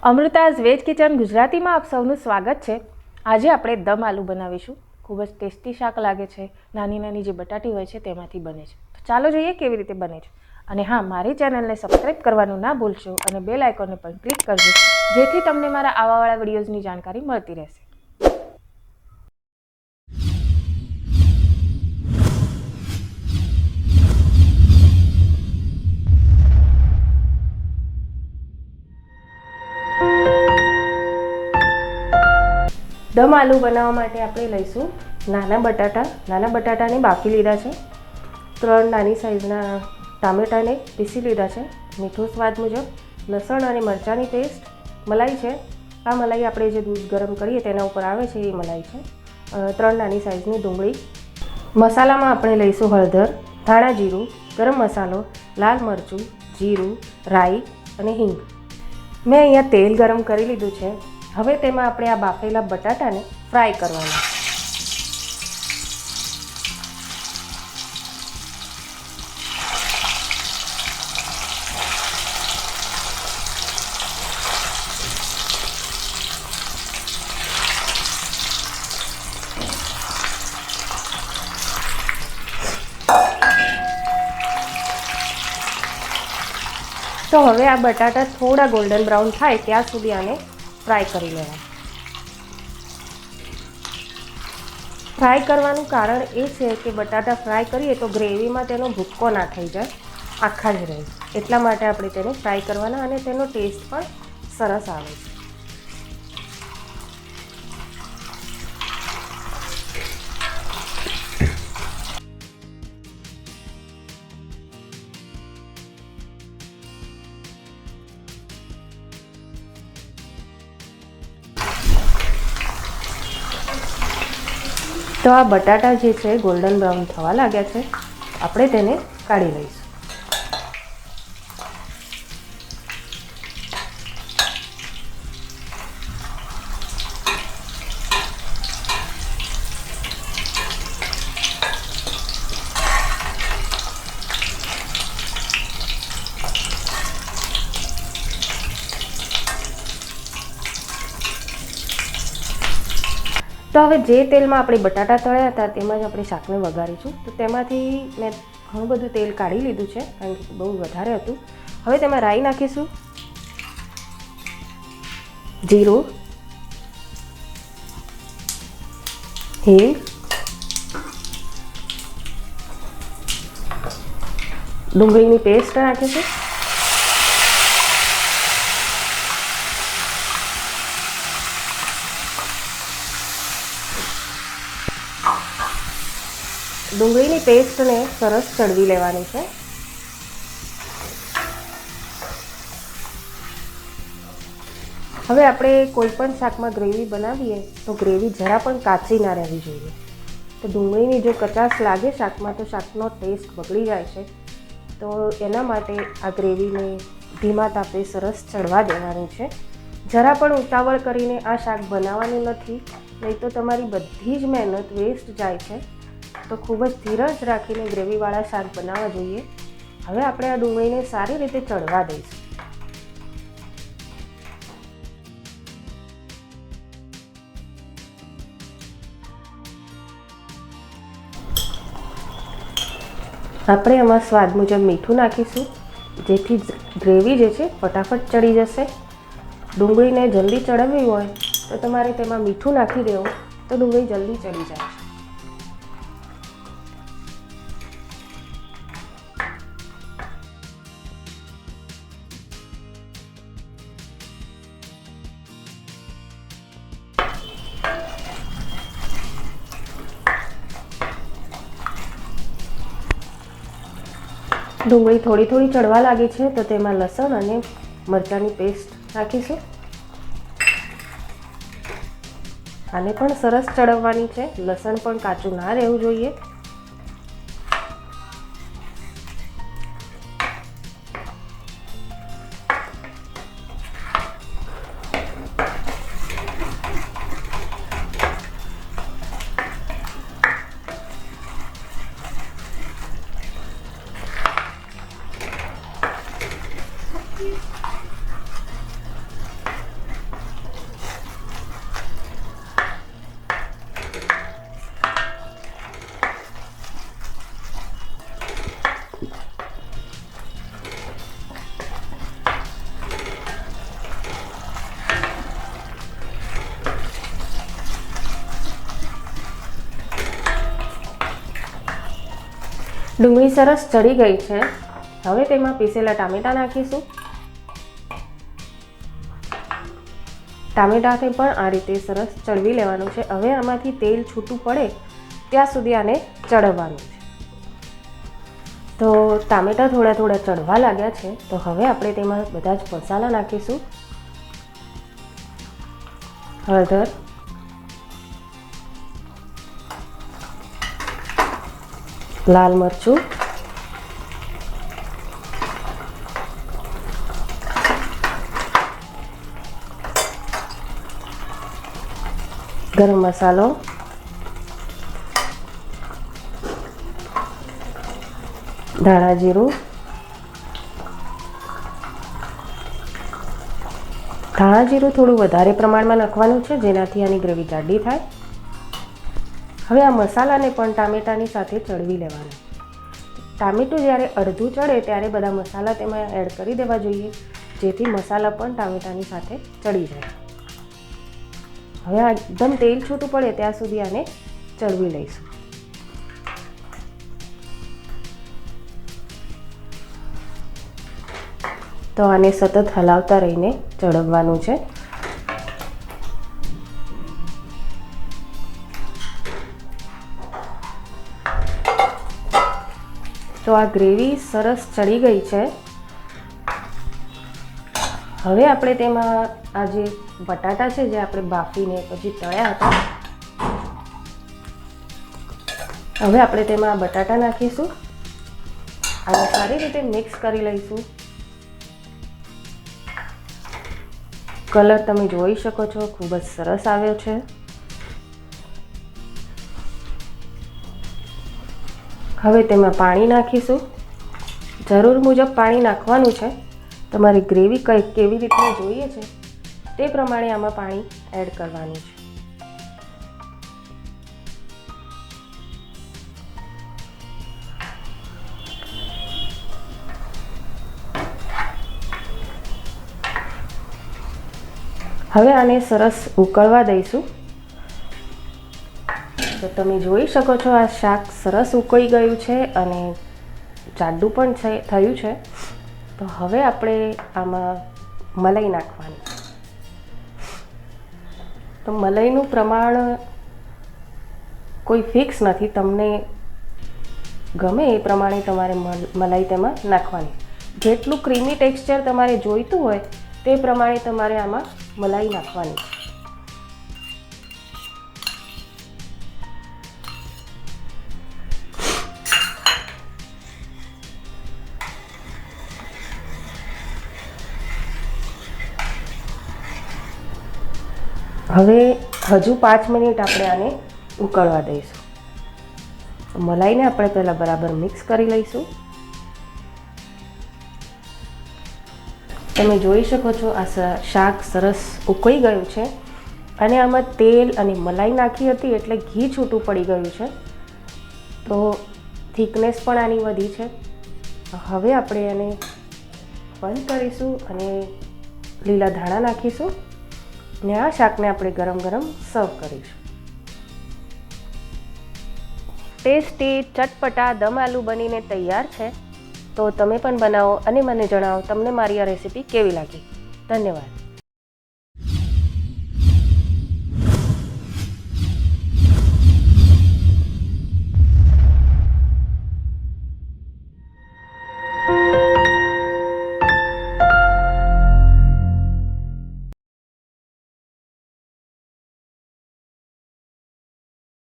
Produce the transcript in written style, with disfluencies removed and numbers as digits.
અમૃતાઝ veg kitchen ગુજરાતીમાં આપ સૌનું સ્વાગત છે। આજે આપણે દમ આલુ બનાવીશું। ખૂબ જ ટેસ્ટી શાક લાગે છે। નાની નાની જે બટાટી હોય છે તેમાંથી બને છે। તો ચાલો જોઈએ કેવી રીતે બને છે। અને હા, મારી ચેનલને સબસ્ક્રાઈબ કરવાનું ના ભૂલશો અને બેલ આઇકોનને પણ ક્લિક કરજો, જેથી તમને મારા આવાવાળા વિડીયોઝની જાણકારી મળતી રહેશે। દમ આલુ બનાવવા માટે આપણે લઈશું નાના બટાટાને બાફી લીધા છે। 3 નાની સાઈઝના ટામેટાને પીસી લીધા છે। મીઠું સ્વાદ મુજબ, લસણ અને મરચાંની પેસ્ટ, મલાઈ છે। આ મલાઈ આપણે જે દૂધ ગરમ કરીએ તેના ઉપર આવે છે એ મલાઈ છે। 3 નાની સાઈઝની ડુંગળી। મસાલામાં આપણે લઈશું હળદર, ધાણા જીરું, ગરમ મસાલો, લાલ મરચું, જીરું, રાઈ અને હિંગ। મેં અહીંયા તેલ ગરમ કરી લીધું છે। હવે તેમાં આપણે આ બાફેલા બટાટાને ફ્રાય કરવાના। તો હવે આ બટાટા થોડા ગોલ્ડન બ્રાઉન થાય ત્યાં સુધી આને ફ્રાય કરી લેવા। ફ્રાય કરવાનું કારણ એ છે કે બટાટા ફ્રાય કરીએ તો ગ્રેવીમાં તેનો ભૂક્કો ના થઈ જાય, આખા જ રહે। એટલા માટે આપણે તેને ફ્રાય કરવાના અને તેનો ટેસ્ટ પણ સરસ આવે છે। તો આ બટાટા જે છે ગોલ્ડન બ્રાઉન થવા લાગ્યા છે, આપણે તેને કાઢી લઈશું। તો હવે જે તેલમાં આપણે બટાટા તળ્યા હતા તેમાં જ આપણે શાકને વઘારીશું। તો તેમાંથી મેં ઘણું બધું તેલ કાઢી લીધું છે, કારણ કે બહુ વધારે હતું। હવે તેમાં રાઈ નાખીશું, જીરું, હિંગ, ડુંગળીની પેસ્ટ નાખીશું, ડુંગળીની પેસ્ટને સરસ ચડવી લેવાની છે। હવે આપણે કોઈ પણ શાકમાં ગ્રેવી બનાવીએ તો ગ્રેવી જરા પણ કાચી ના રહેવી જોઈએ। તો ડુંગળીની જો કચાશ લાગે શાકમાં તો શાકનો ટેસ્ટ બગડી જાય છે। તો એના માટે આ ગ્રેવીને ધીમા તાપે સરસ ચડવા દેવાની છે। જરા પણ ઉતાવળ કરીને આ શાક બનાવવાનું નથી, નહીં તો તમારી બધી જ મહેનત વેસ્ટ જાય છે। તો ખૂબ જ ધીરજ રાખીને ગ્રેવીવાળા શાક બનાવવા જોઈએ। હવે આપણે આ ડુંગળીને સારી રીતે ચડવા દઈશું। આપણે એમાં સ્વાદ મુજબ મીઠું નાખીશું, જેથી ગ્રેવી જે છે ફટાફટ ચડી જશે। ડુંગળીને જલ્દી ચડવી હોય તો તમારે તેમાં મીઠું નાખી દેવું, તો ડુંગળી જલ્દી ચડી જાય છે। ડુંગળી થોડી થોડી ચડવા લાગી છે તો તેમાં લસણ અને મરચાંની પેસ્ટ નાખીશું। આને પણ સરસ ચડવવાની છે, લસણ પણ કાચું ના રહેવું જોઈએ। ડુંગળી સરસ ચડી ગઈ છે. હવે તેમાં પીસેલા ટામેટાં નાખીશું. ટામેટાને પણ આ રીતે સરસ ચડવી લેવાનું છે. હવે આમાંથી તેલ છૂટું પડે ત્યાં સુધી આને ચડવવાનું છે. તો ટામેટાં થોડા થોડા ચડવા લાગ્યા છે. તો હવે આપણે તેમાં બધા જ મસાલા નાખીશું. હળદર, લાલ મરચું, ગરમ મસાલો, ધાણા જીરું, થોડું વધારે પ્રમાણમાં નાખવાનું છે જેનાથી આની ગ્રેવી જાડી થાય. હવે આ મસાલાને પણ ટામેટાની સાથે ચડવી લેવાનું. ટામેટું જ્યારે અડધું ચડે ત્યારે બધા મસાલા તેમાં એડ કરી દેવા જોઈએ, જેથી મસાલા પણ ટામેટાની સાથે ચડી જાય. હવે આ એકદમ તેલ છૂટું પડે ત્યાં સુધી આને ચડવી લઈશું. તો આને સતત હલાવતા રહીને ચડવવાનું છે. તો આ ગ્રેવી સરસ ચડી ગઈ છે. હવે આપણે તેમાં આ જે બટાટા છે જે આપણે બાફીને પછી તળ્યા હતા, હવે આપણે તેમાં બટાટા નાખીશું. આને સારી રીતે મિક્સ કરી લઈશું. કલર તમે જોઈ શકો છો, ખૂબ જ સરસ આવ્યો છે. હવે તેમાં પાણી નાખીશું. જરૂર મુજબ પાણી નાખવાનું છે. તમારી ગ્રેવી કેવી રીતની જોઈએ છે તે પ્રમાણે આમાં પાણી એડ કરવાનું છે. હવે આને સરસ ઉકળવા દઈશું. તો તમે જોઈ શકો છો આ શાક સરસ ઉકળી ગયું છે અને જાડું પણ થયું છે. તો હવે આપણે આમાં મલાઈ નાખવાની. તો મલાઈનું પ્રમાણ કોઈ ફિક્સ નથી, તમને ગમે એ પ્રમાણે તમારે મલાઈ તેમાં નાખવાની. જેટલું ક્રીમી ટેક્સચર તમારે જોઈતું હોય તે પ્રમાણે તમારે આમાં મલાઈ નાખવાની. હવે હજુ 5 મિનિટ આપણે આને ઉકળવા દઈશું. મલાઈને આપણે પહેલાં બરાબર મિક્સ કરી લઈશું. તમે જોઈ શકો છો આ શાક સરસ ઉકળી ગયું છે અને આમાં તેલ અને મલાઈ નાખી હતી એટલે ઘી છૂટું પડી ગયું છે. તો થિકનેસ પણ આની વધી છે. હવે આપણે એને બંધ કરીશું અને લીલા ધાણા નાખીશું ને આ શાકને આપણે ગરમ ગરમ સર્વ કરીશું. ટેસ્ટી ચટપટા દમ આલુ બનીને તૈયાર છે. તો તમે પણ બનાવો અને મને જણાવો તમને મારી આ રેસીપી કેવી લાગી. ધન્યવાદ.